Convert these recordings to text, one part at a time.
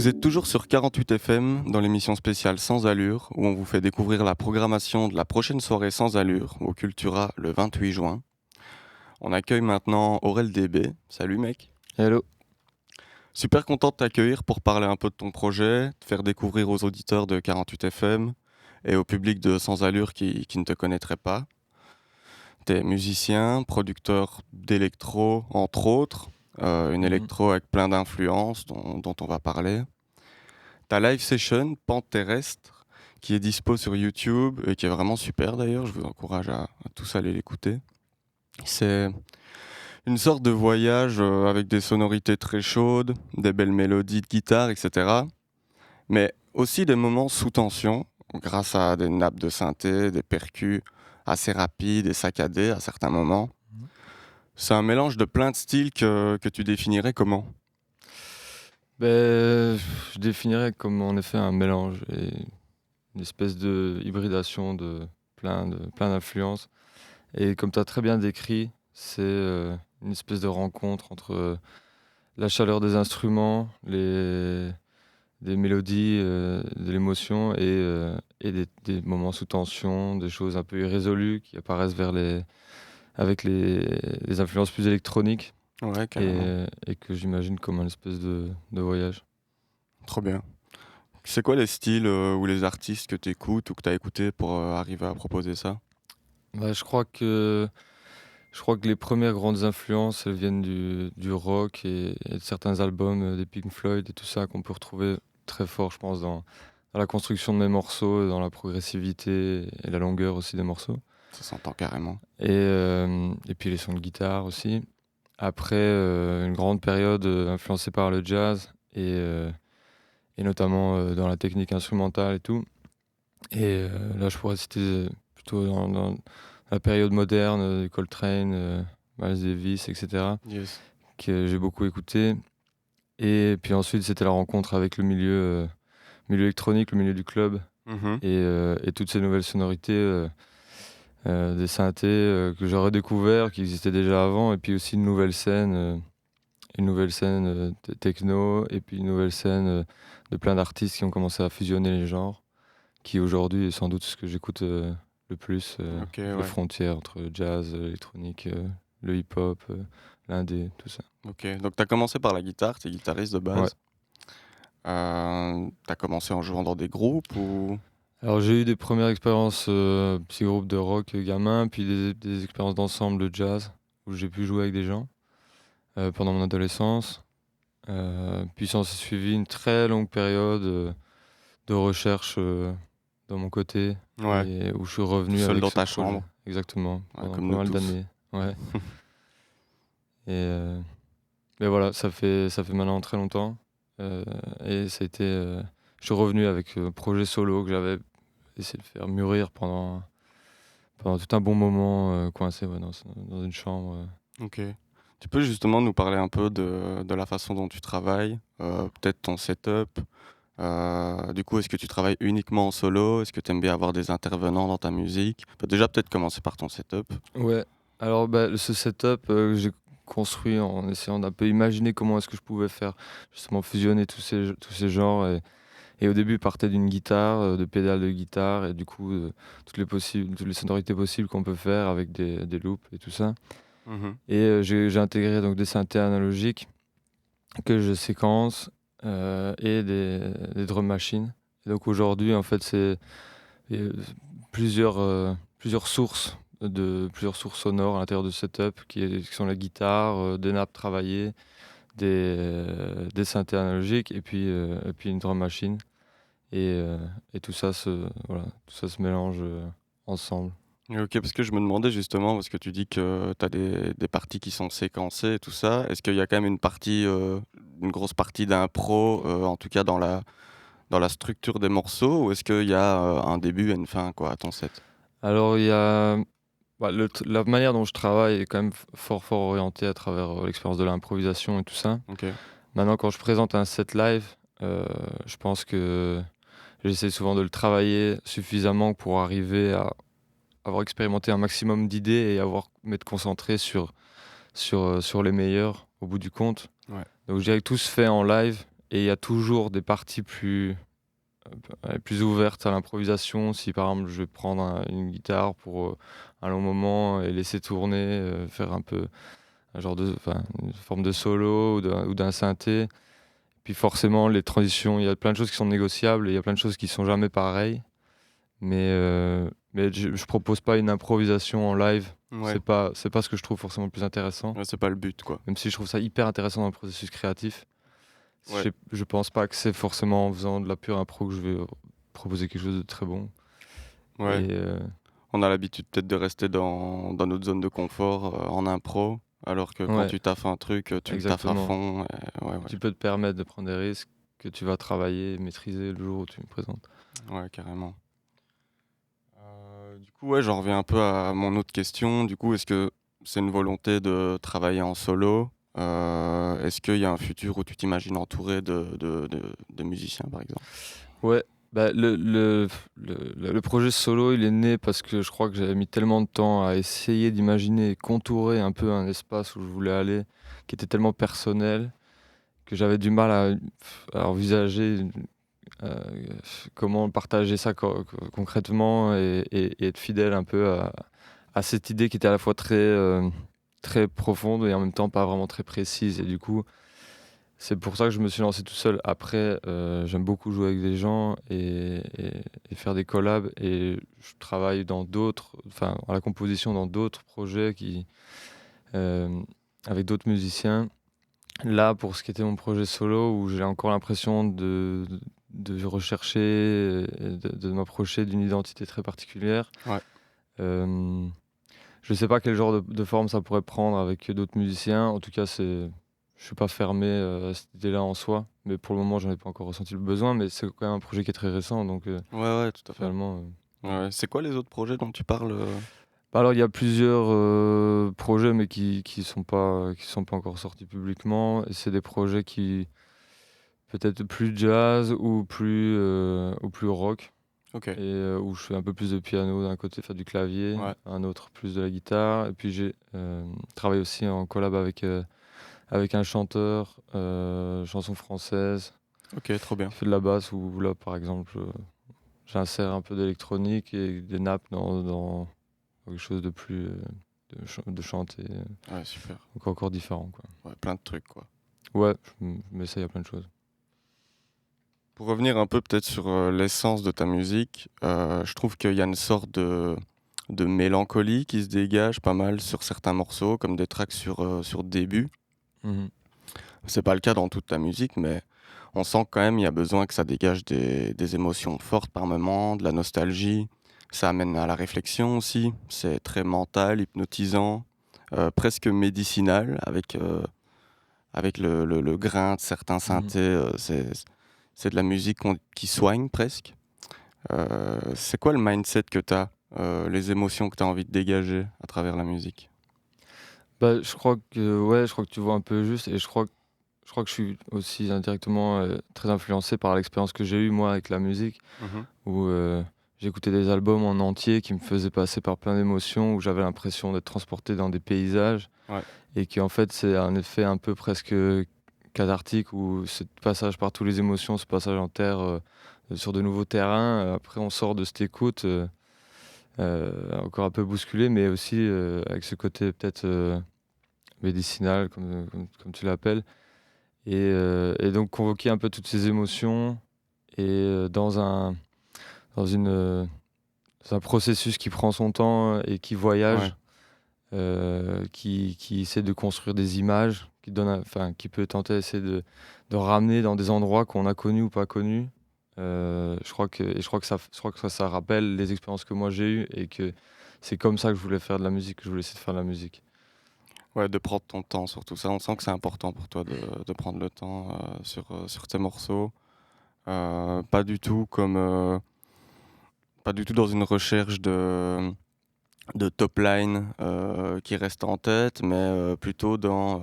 Vous êtes toujours sur 48 FM dans l'émission spéciale Sans Allure où on vous fait découvrir la programmation de la prochaine soirée Sans Allure au Cultura le 28 juin. On accueille maintenant Aurel DB. Salut mec. Hello. Super content de t'accueillir pour parler un peu de ton projet, de faire découvrir aux auditeurs de 48 FM et au public de Sans Allure qui ne te connaîtrait pas. T'es musicien, producteur d'électro entre autres, une électro avec plein d'influences dont on va parler. Ta live session Pente terrestre qui est dispo sur YouTube et qui est vraiment super d'ailleurs, je vous encourage à tous aller l'écouter. C'est une sorte de voyage avec des sonorités très chaudes, des belles mélodies de guitare, etc. Mais aussi des moments sous tension grâce à des nappes de synthé, des percus assez rapides et saccadés à certains moments. C'est un mélange de plein de styles que tu définirais comment ? Je définirais comme en effet un mélange et une espèce de hybridation de plein d'influences. Et comme tu as très bien décrit, c'est une espèce de rencontre entre la chaleur des instruments, des mélodies, de l'émotion et des moments sous tension, des choses un peu irrésolues qui apparaissent avec les influences plus électroniques. Ouais, carrément. Et que j'imagine comme un espèce de voyage. Trop bien. C'est quoi les styles ou les artistes que tu écoutes ou que tu as écouté pour arriver à proposer ça ? Je crois que les premières grandes influences, elles viennent du rock et de certains albums des Pink Floyd et tout ça qu'on peut retrouver très fort, je pense, dans la construction de mes morceaux, dans la progressivité et la longueur aussi des morceaux. Ça s'entend carrément. Et puis les sons de guitare aussi. Après, une grande période influencée par le jazz et notamment dans la technique instrumentale et tout. Et là, je pourrais citer plutôt dans la période moderne, Coltrane, Miles Davis, etc., Yes. que j'ai beaucoup écouté. Et puis ensuite, c'était la rencontre avec le milieu électronique, le milieu du club, Mhm. et toutes ces nouvelles sonorités, des synthés que j'ai redécouvert, qui existaient déjà avant, et puis aussi une nouvelle scène techno, et puis une nouvelle scène de plein d'artistes qui ont commencé à fusionner les genres, qui aujourd'hui est sans doute ce que j'écoute le plus, Ok, les ouais. frontières entre jazz, électronique, le hip-hop, l'indé, tout ça. Ok, donc tu as commencé par la guitare, tu es guitariste de base. Ouais. Tu as commencé en jouant dans des groupes ou... Alors j'ai eu des premières expériences, petits groupes de rock gamin, puis des expériences d'ensemble de jazz, où j'ai pu jouer avec des gens pendant mon adolescence. Puis s'en s'est suivi une très longue période de recherche dans mon côté, Ouais, et où je suis tout revenu seul avec dans ce ta projet. chambre, Exactement, pendant comme pas nous mal tous. d'années. Ouais. Mais voilà, ça fait maintenant très longtemps. Et ça a été, je suis revenu avec un projet solo que j'avais essayé de faire mûrir pendant tout un bon moment, coincé dans une chambre. Ok. Tu peux justement nous parler un peu de la façon dont tu travailles, peut-être ton setup. Du coup, est-ce que tu travailles uniquement en solo ? Est-ce que tu aimes bien avoir des intervenants dans ta musique ? Déjà, peut-être commencer par ton setup. Ouais, alors ce setup que j'ai construit en essayant d'un peu imaginer comment est-ce que je pouvais faire justement fusionner tous ces genres. Et au début, il partait d'une guitare, de pédales de guitare, et du coup, toutes les sonorités possibles qu'on peut faire avec des loops et tout ça. Mhm. Et j'ai intégré donc des synthés analogiques que je séquence, et des drum machines. Et donc aujourd'hui, en fait, c'est euh, plusieurs sources sonores à l'intérieur de ce setup qui sont la guitare, des nappes travaillées, des synthés analogiques et puis une drum machine. Et tout ça tout ça se mélange ensemble. Ok, parce que je me demandais justement, parce que tu dis que tu as des parties qui sont séquencées et tout ça, est-ce qu'il y a quand même une grosse partie d'impro, en tout cas dans la structure des morceaux, ou est-ce qu'il y a un début et une fin quoi, à ton set ? Alors il y a la manière dont je travaille est quand même fort orientée à travers l'expérience de l'improvisation et tout ça. Ok. Maintenant, quand je présente un set live, je pense que j'essaie souvent de le travailler suffisamment pour arriver à avoir expérimenté un maximum d'idées et m'être concentré sur les meilleurs au bout du compte. Ouais. Donc je dirais que tout se fait en live, et il y a toujours des parties plus ouvertes à l'improvisation. Si par exemple je vais prendre une guitare pour un long moment et laisser tourner, faire un peu une forme de solo ou d'un synthé. Puis forcément, les transitions, il y a plein de choses qui sont négociables et il y a plein de choses qui sont jamais pareilles. Mais je propose pas une improvisation en live. Ouais. C'est pas ce que je trouve forcément le plus intéressant. Ouais, c'est pas le but, quoi. Même si je trouve ça hyper intéressant dans le processus créatif. Ouais. Je pense pas que c'est forcément en faisant de la pure impro que je vais proposer quelque chose de très bon. Ouais. Et On a l'habitude peut-être de rester dans notre zone de confort en impro, alors que quand ouais, tu taffes un truc, tu le taffes à exactement. fond. Ouais. Tu peux te permettre de prendre des risques que tu vas travailler et maîtriser le jour où tu me présentes. Ouais, carrément. Du coup, ouais, j'en reviens un peu à mon autre question. Du coup, est-ce que c'est une volonté de travailler en solo? Est-ce qu'il y a un futur où tu t'imagines entouré de musiciens, par exemple? Ouais, bah, le projet solo, il est né parce que je crois que j'avais mis tellement de temps à essayer d'imaginer et contourer un peu un espace où je voulais aller, qui était tellement personnel, que j'avais du mal à envisager euh, comment partager ça concrètement et être fidèle un peu à cette idée qui était à la fois très profonde et en même temps pas vraiment très précise. Et du coup, c'est pour ça que je me suis lancé tout seul. Après, j'aime beaucoup jouer avec des gens et faire des collabs. Et je travaille à la composition dans d'autres projets euh, avec d'autres musiciens. Là, pour ce qui était mon projet solo, où j'ai encore l'impression de rechercher, et de m'approcher d'une identité très particulière. Ouais. Je ne sais pas quel genre de forme ça pourrait prendre avec d'autres musiciens. En tout cas, je suis pas fermé à cette idée-là en soi, mais pour le moment, j'en ai pas encore ressenti le besoin. Mais c'est quand même un projet qui est très récent, donc Ouais, tout à fait. finalement. Ouais. C'est quoi les autres projets dont tu parles? Bah alors, il y a plusieurs projets, mais qui sont pas encore sortis publiquement. Et c'est des projets qui peut-être plus jazz ou plus rock. Ok. Et où je fais un peu plus de piano d'un côté, faire du clavier, Ouais. un autre plus de la guitare. Et puis j'ai travaillé aussi en collab avec un chanteur, chanson française, Ok, trop bien. qui fait de la basse, où là par exemple j'insère un peu d'électronique et des nappes dans quelque chose de plus de chanter, Ouais, super. donc encore différent quoi. Ouais, plein de trucs, quoi. Ouais, je m'essaye à plein de choses. Pour revenir un peu peut-être sur l'essence de ta musique, je trouve qu'il y a une sorte de mélancolie qui se dégage pas mal sur certains morceaux, comme des tracks sur Début. Mhm. C'est pas le cas dans toute ta musique, mais on sent quand même il y a besoin que ça dégage des émotions fortes par moment, de la nostalgie. Ça amène à la réflexion aussi. C'est très mental, hypnotisant, presque médicinal avec le grain de certains Mhm. synthés. C'est de la musique qui soigne presque. C'est quoi le mindset que tu as, les émotions que tu as envie de dégager à travers la musique? Bah, je crois que tu vois un peu juste et je crois que je suis aussi indirectement très influencé par l'expérience que j'ai eue moi avec la musique, Mhm. où j'écoutais des albums en entier qui me faisaient passer par plein d'émotions, où j'avais l'impression d'être transporté dans des paysages Ouais. et qu'en fait c'est un effet un peu presque cathartique où ce passage par toutes les émotions, ce passage en terre sur de nouveaux terrains, après on sort de cette écoute encore un peu bousculé, mais aussi avec ce côté peut-être médicinal comme tu l'appelles. Et donc convoquer un peu toutes ces émotions et dans une, dans un processus qui prend son temps et qui Ouais. voyage, qui essaie de construire des images, qui peut tenter d'essayer de ramener dans des endroits qu'on a connus ou pas connus. Je crois que ça rappelle les expériences que moi j'ai eues et que c'est comme ça que je voulais faire de la musique, que je voulais essayer de faire de la musique. Ouais, de prendre ton temps sur tout ça. On sent que c'est important pour toi de prendre le temps sur tes morceaux. Pas du tout pas du tout dans une recherche de top line qui reste en tête, mais plutôt dans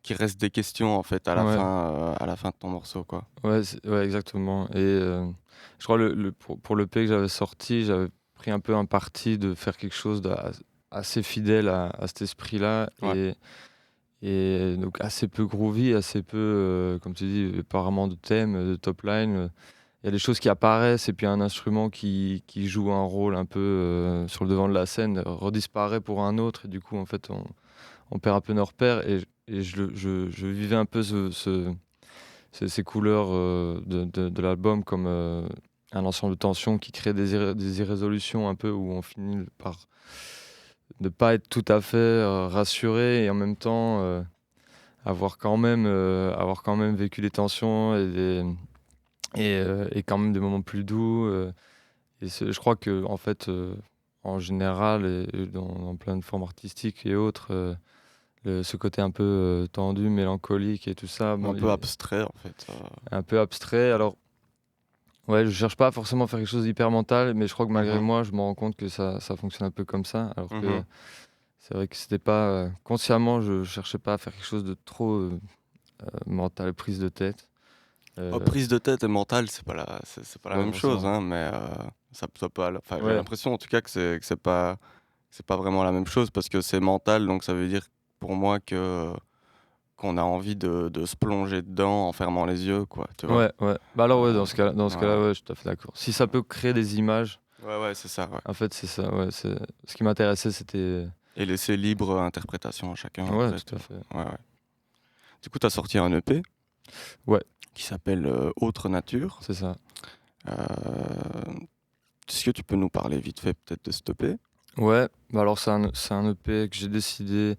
qui reste des questions en fait Ouais. à la fin de ton morceau, quoi. Ouais, ouais, exactement. Et je crois pour le P que j'avais sorti, j'avais pris un peu un parti de faire quelque chose d'assez fidèle à cet esprit-là. Ouais. et donc assez peu groovy, assez peu, comme tu dis, apparemment de thème, de top line. Il y a des choses qui apparaissent et puis un instrument qui joue un rôle un peu sur le devant de la scène redisparaît pour un autre et du coup en fait on perd un peu nos repères et je vivais un peu ces couleurs de l'album comme un ensemble de tensions qui crée des irrésolutions un peu où on finit par ne pas être tout à fait rassuré et en même temps avoir quand même vécu des tensions et quand même des moments plus doux. Je crois que en fait, en général, et dans plein de formes artistiques et autres, ce côté un peu tendu, mélancolique et tout ça, Un bon, peu abstrait en fait. un peu abstrait. Alors, ouais, je cherche pas forcément à faire quelque chose d'hyper mental, mais je crois que malgré Mhm. moi, je me rends compte que ça fonctionne un peu comme ça. Alors que Mhm. c'est vrai que c'était pas consciemment, je cherchais pas à faire quelque chose de trop mental, prise de tête. Oh, Euh, prise de tête et mentale, c'est pas la pas même chose, forcément. hein, mais ça peut enfin, j'ai Ouais, l'impression en tout cas que c'est pas vraiment la même chose parce que c'est mental, donc ça veut dire pour moi que qu'on a envie de se plonger dedans en fermant les yeux, quoi, tu vois? ouais, ouais. Bah alors ouais, Euh, dans ce cas-là, ouais, ouais, je suis tout à fait d'accord. Si ça peut créer des images, ouais, ouais, c'est ça, ouais. en fait, c'est ça. Ouais, c'est ce qui m'intéressait, c'était Et laisser libre interprétation à chacun ouais, après, tout à fait. ouais, ouais. Du coup, tu as sorti un EP Ouais, qui s'appelle Autre Nature. c'est ça. Euh, Est-ce que tu peux nous parler vite fait peut-être de cet EP? Ouais, bah alors c'est un EP que j'ai décidé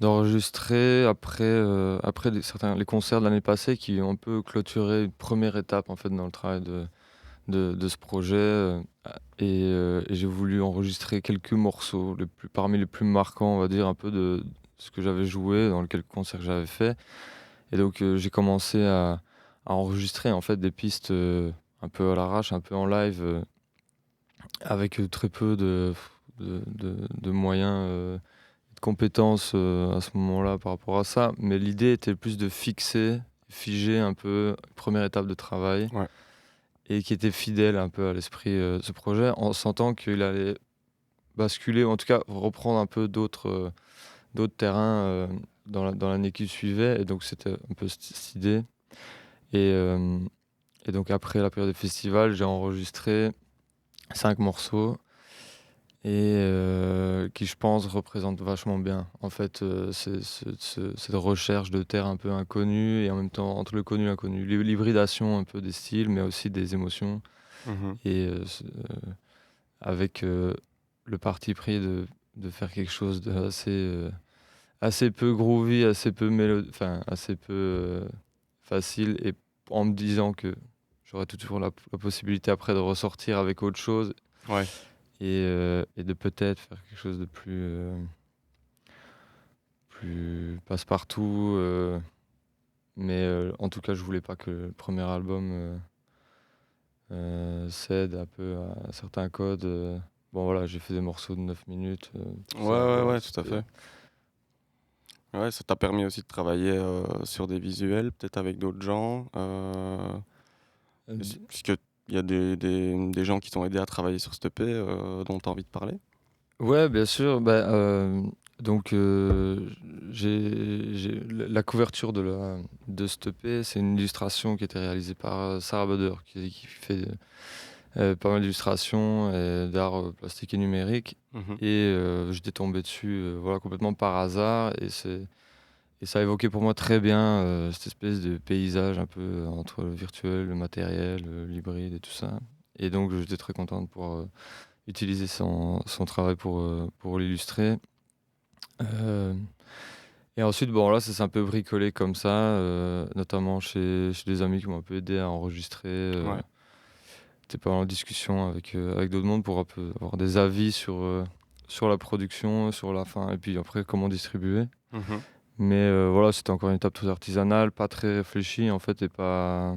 d'enregistrer après, après les concerts de l'année passée qui ont un peu clôturé une première étape en fait dans le travail de ce projet. Et j'ai voulu enregistrer quelques morceaux, parmi les plus marquants, on va dire, un peu de ce que j'avais joué dans quelques concerts que j'avais fait. Et donc j'ai commencé à enregistrer en fait des pistes un peu à l'arrache, un peu en live, avec très peu de moyens. De compétences à ce moment-là par rapport à ça, mais l'idée était plus de fixer, figer un peu une première étape de travail Ouais. et qui était fidèle un peu à l'esprit de ce projet, en sentant qu'il allait basculer, ou en tout cas reprendre un peu d'autres terrains dans l'année qui suivait, et donc c'était un peu cette idée. Et, euh, et donc après la période des festivals, j'ai enregistré 5 morceaux et qui je pense représente vachement bien. En fait, cette recherche de terres un peu inconnues et en même temps entre le connu et l'inconnu. L'hybridation un peu des styles, mais aussi des émotions Mhm. et avec le parti pris de faire quelque chose d'assez assez peu groovy, assez peu enfin assez peu facile, et en me disant que j'aurais toujours la possibilité après de ressortir avec autre chose Ouais. et de peut-être faire quelque chose de plus passe-partout. Mais en tout cas, je voulais pas que le premier album cède un peu à certains codes. Bon voilà, j'ai fait des morceaux de 9 minutes, tout Ouais, ça, ouais, voilà, ouais, tout à c'était... fait. Ouais, ça t'a permis aussi de travailler sur des visuels, peut-être avec d'autres gens, puisque il y a des gens qui t'ont aidé à travailler sur cet EP dont tu as envie de parler. Ouais, bien sûr. Bah, donc, j'ai la couverture de cette EP, c'est une illustration qui a été réalisée par Sarah Boder, qui fait pas mal d'illustrations et d'art plastique et numérique. Mhm. Et j'étais tombé dessus voilà, complètement par hasard. Et ça évoquait pour moi très bien cette espèce de paysage un peu entre le virtuel, le matériel, l'hybride et tout ça. Et donc, j'étais très content de pouvoir utiliser son travail pour l'illustrer. Euh, et ensuite, bon, là, ça s'est un peu bricolé comme ça, notamment chez des amis qui m'ont un peu aidé à enregistrer. Ouais. J'étais pas en discussion avec d'autres mondes pour un peu avoir des avis sur la production, sur la fin, et puis après, comment distribuer. Mhm. Mais voilà, c'était encore une étape très artisanale, pas très réfléchie, en fait, et pas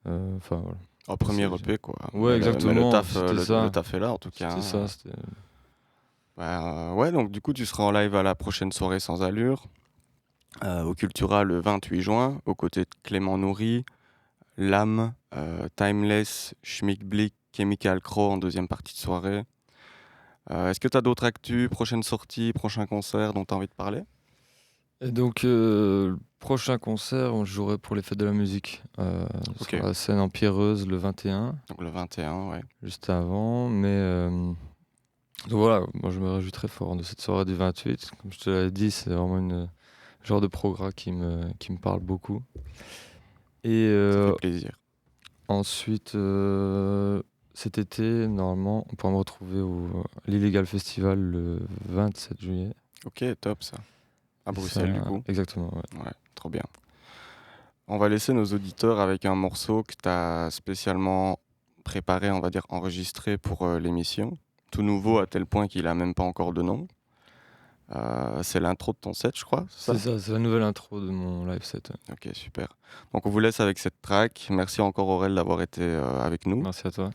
enfin, voilà. Au premier C'est- EP, quoi. Ouais, Mais exactement, c'était le ça. taf est là, en tout cas, C'était ça, hein. c'était... Bah, ouais, donc du coup, tu seras en live à la prochaine soirée sans allure, au Cultura le 28 juin, aux côtés de Clément Nourri, Lame, Timeless, Schmick Blick, Chemical Crow en deuxième partie de soirée. Est-ce que tu as d'autres actus, prochaines sorties, prochains concerts dont tu as envie de parler? Et donc, le prochain concert, on jouerait pour les Fêtes de la musique, Ok, sur la scène Empire-Euse le 21, donc le 21, ouais. juste avant. Mais donc voilà, moi je me réjouis très fort de cette soirée du 28. Comme je te l'avais dit, c'est vraiment une genre de programme qui me parle beaucoup. Et Ça fait plaisir. ensuite, cet été, normalement, on pourra me retrouver au l'Illegal Festival le 27 juillet. Ok, top ça. À Et Bruxelles, du ça coup. exactement, ouais. Ouais, trop bien. On va laisser nos auditeurs avec un morceau que tu as spécialement préparé, on va dire enregistré pour l'émission. Tout nouveau à tel point qu'il a même pas encore de nom. C'est l'intro de ton set, je crois, c'est C'est ça? ça, c'est la nouvelle intro de mon live set, ouais. Ok, super. Donc on vous laisse avec cette track. Merci encore Aurel d'avoir été avec nous. Merci à toi,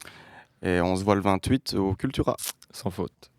Et on se voit le 28 au Cultura. sans faute.